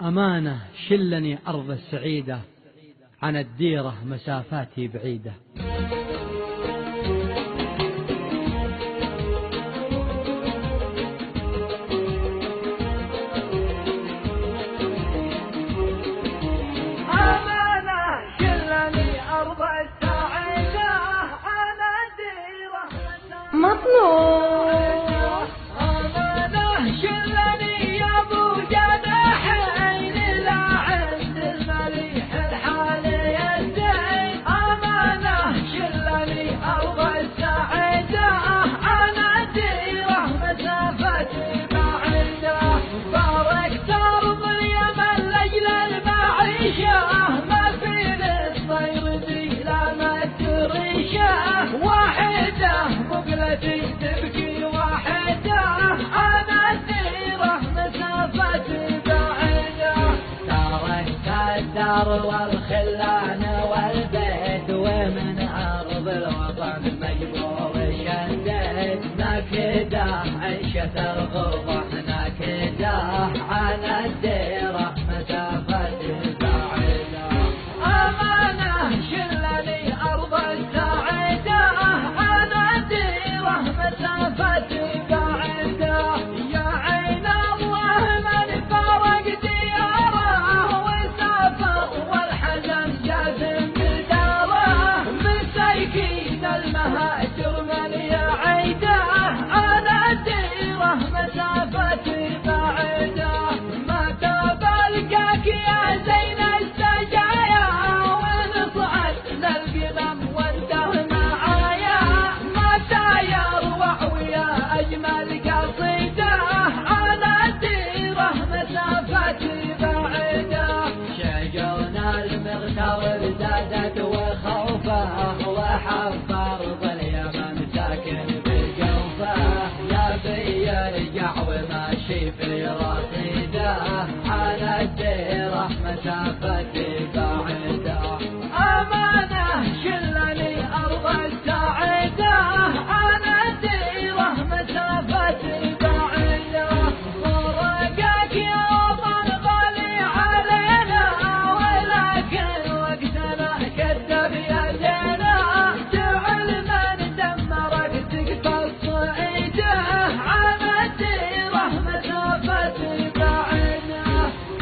أمانة شلني أرض السعيدة، عن الديرة مسافاتي بعيدة. أمانة شلني أرض السعيدة، عن الديرة مطلوب. أمانة شلني يا أبو جناحين، لا عند المليح الحالي الزين. أمانة شلني أرض السعيدة، عن الديرة مسافتي بعيدة. باركت أرض اليمن لأجل المعيشة، ما في للطير ذي لا متريشة. واحدة مقلتي تبكي واحدة، عن الديرة مسافتي بعيدة. تركت الدار والخلان والبيت، ومن أرض الوطن مجبور شديت. نكدة عيشة الغربة نكدة، عن الديرة مسافتي بعيدة. أمانة شلني أرض السعيدة، عن الديرة مسافتي بعيدة. يا عين الله من فارق دياره وسافر، والحزن جاثم بداره. مساكين المهاجر من يعيده، عن الديرة مسافتي بعيدة. ما تبلقاك يا زين السجايا، ونصعد للقلم وانته معايا. ما يروع ويا أجمل قصيدة، عن الديرة مسافتي بعيدة. شجرنا المغتر زادت وخوفه، وحب أرض اليمن ساكن بجوفه. يبي يرجع وماشي في رصيده، عن الديرة مسافتي بعيدة. أمانة شلني أرض السعيدة، عن الديرة مسافتي بعيدة. فرقك يا وطن غالي علينا، ولكن وقتنا كذب يدينا. جعل من دمرك تقفى الصعيدة، عن الديرة مسافتي بعيدة.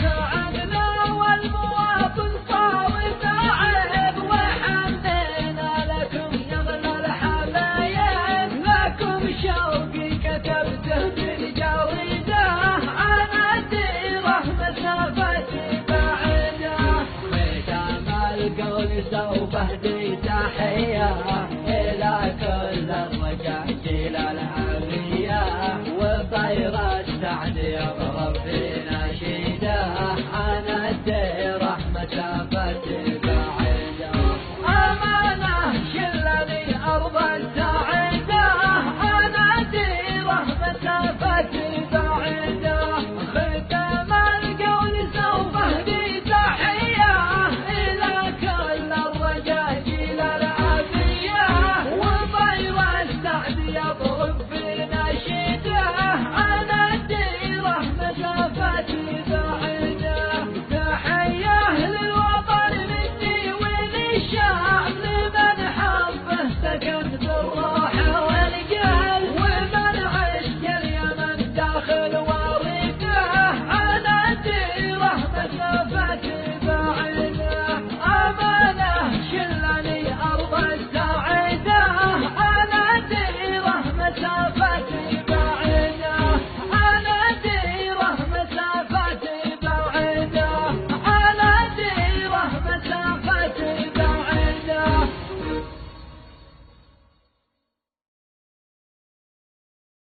تعبنا والمواطن صار تعب، وحمينا لكم يا اغلى الحبايب. لكم شوقي كتبته بالجريدة، عن الديرة مسافتي بعيدة. ختام القول سوف اهدي تحية،